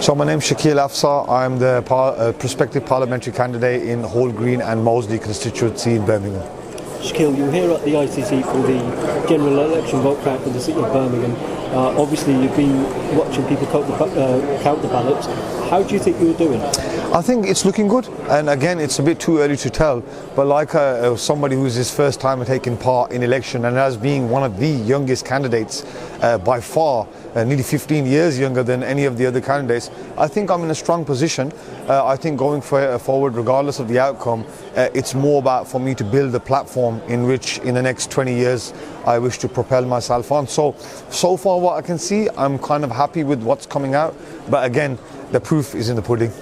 So my name is Shakeel Afsar. I'm the prospective parliamentary candidate in Hall Green and Moseley constituency in Birmingham. Shakeel, you're here at the ICC for the general election vote count for the city of Birmingham. Obviously, you've been watching people count the ballots. How do you think you're doing? I think it's looking good, and again, it's a bit too early to tell. But like somebody who's his first time taking part in election, and as being one of the youngest candidates by far, nearly 15 years younger than any of the other candidates, I think I'm in a strong position. I think going forward, regardless of the outcome, it's more about for me to build a platform in which in the next 20 years I wish to propel myself on. So far what I can see, I'm kind of happy with what's coming out. But again, the proof is in the pudding.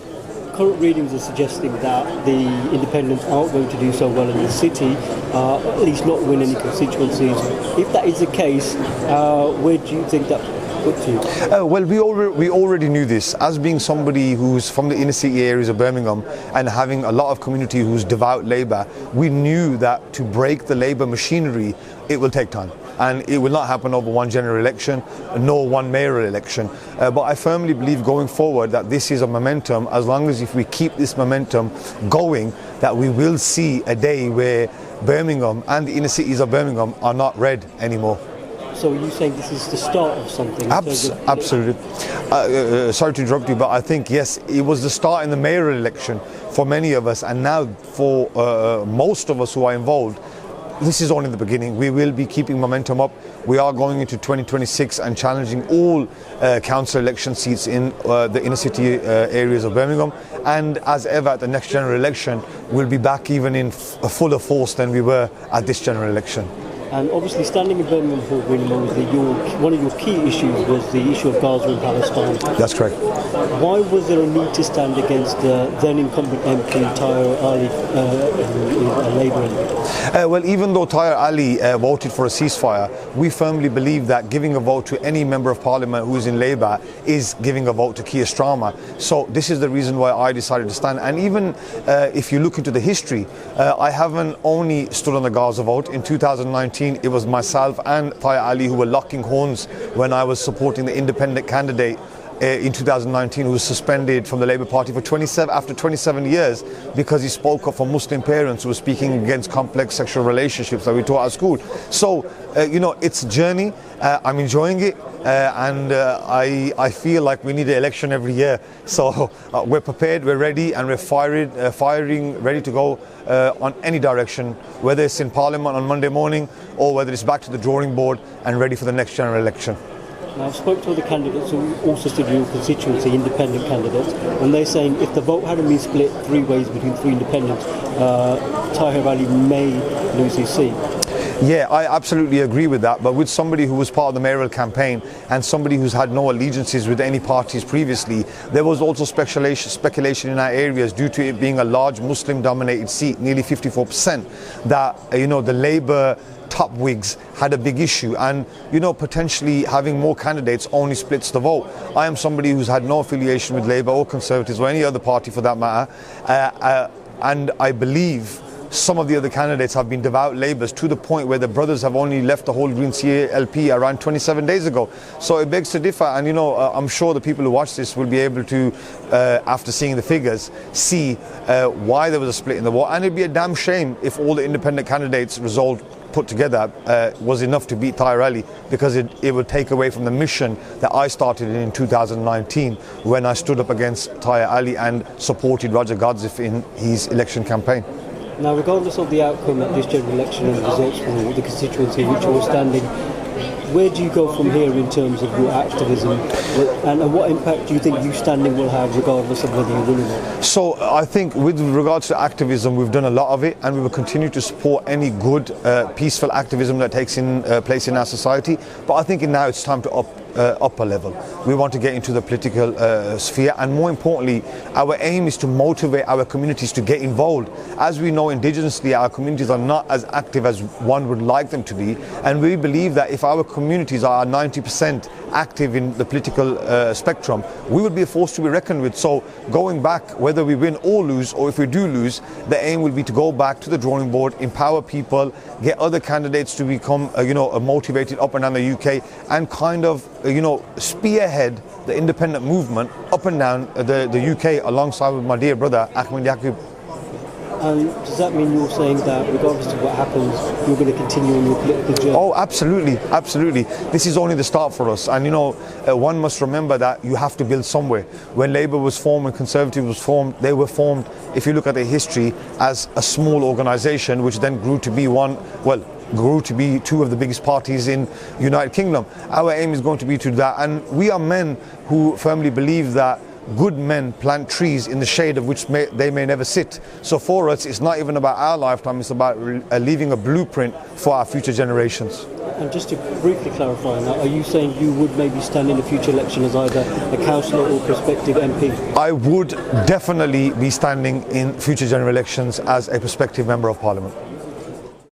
Current readings are suggesting that the independents aren't going to do so well in the city, at least not win any constituencies. If that is the case, where do you think that puts you? Well, we already knew this. As being somebody who's from the inner city areas of Birmingham and having a lot of community who's devout Labour, we knew that to break the Labour machinery, it will take time. And it will not happen over one general election, nor one mayoral election. But I firmly believe going forward that this is a momentum. As long as if we keep this momentum going, that we will see a day where Birmingham and the inner cities of Birmingham are not red anymore. So are you saying this is the start of something? Absolutely. Sorry to interrupt you, but I think, yes, it was the start in the mayoral election for many of us, and now for most of us who are involved, this is only the beginning. We will be keeping momentum up. We are going into 2026 and challenging all council election seats in the inner city areas of Birmingham. And as ever at the next general election, we'll be back even in a fuller force than we were at this general election. And obviously, standing in Birmingham Hall Green, one of your key issues was the issue of Gaza and Palestine. That's correct. Why was there a need to stand against the then incumbent MP Tahir Ali, Labour? Well, even though Tahir Ali voted for a ceasefire, we firmly believe that giving a vote to any member of parliament who is in Labour is giving a vote to Keir Starmer. So this is the reason why I decided to stand. And even if you look into the history, I haven't only stood on the Gaza vote. In 2019, it was myself and Tahir Ali who were locking horns when I was supporting the independent candidate in 2019 who was suspended from the Labour Party after 27 years because he spoke up for Muslim parents who were speaking against complex sexual relationships that we taught at school. So, it's a journey. I'm enjoying it. And I feel like we need an election every year. So we're prepared, we're ready, and we're firing, ready to go on any direction, whether it's in Parliament on Monday morning or whether it's back to the drawing board and ready for the next general election. Now, I've spoken to other candidates who also stood in your constituency, independent candidates, and they're saying if the vote hadn't been split three ways between three independents, Tahir Ali may lose his seat. Yeah, I absolutely agree with that. But with somebody who was part of the mayoral campaign and somebody who's had no allegiances with any parties previously, there was also speculation in our areas due to it being a large Muslim-dominated seat, nearly 54%, that the Labour top wigs had a big issue, and potentially having more candidates only splits the vote. I am somebody who's had no affiliation with Labour or Conservatives or any other party for that matter, and I believe some of the other candidates have been devout Labours to the point where the brothers have only left the Hall Green CLP around 27 days ago. So it begs to differ, and I'm sure the people who watch this will be able to, after seeing the figures, see why there was a split in the vote. And it'd be a damn shame if all the independent candidates' result put together was enough to beat Tahir Ali, because it would take away from the mission that I started in 2019 when I stood up against Tahir Ali and supported Roger Gadzif in his election campaign. Now, regardless of the outcome at this general election and the results for the constituency in which you're standing, where do you go from here in terms of your activism, and what impact do you think you standing will have regardless of whether you win or not? So I think with regards to activism, we've done a lot of it, and we will continue to support any good peaceful activism that takes place in our society. But I think now it's time to up a level. We want to get into the political sphere, and more importantly, our aim is to motivate our communities to get involved. As we know, indigenously, our communities are not as active as one would like them to be, and we believe that if our communities are 90% active in the political spectrum, we would be a force to be reckoned with. So going back, whether we win or lose, or if we do lose, the aim will be to go back to the drawing board, empower people, get other candidates to become motivated up and down the UK, and kind of spearhead the independent movement up and down the UK alongside with my dear brother Ahmed Yaqub. And does that mean you're saying that regardless of what happens, you're going to continue on your political journey? Oh, absolutely, absolutely. This is only the start for us. And one must remember that you have to build somewhere. When Labour was formed and Conservative was formed, they were formed, if you look at their history, as a small organisation, which then grew to be two of the biggest parties in United Kingdom. Our aim is going to be to do that. And we are men who firmly believe that good men plant trees in the shade of which they may never sit. So for us, it's not even about our lifetime, it's about leaving a blueprint for our future generations. And just to briefly clarify now, are you saying you would maybe stand in a future election as either a councillor or prospective MP? I would definitely be standing in future general elections as a prospective Member of Parliament.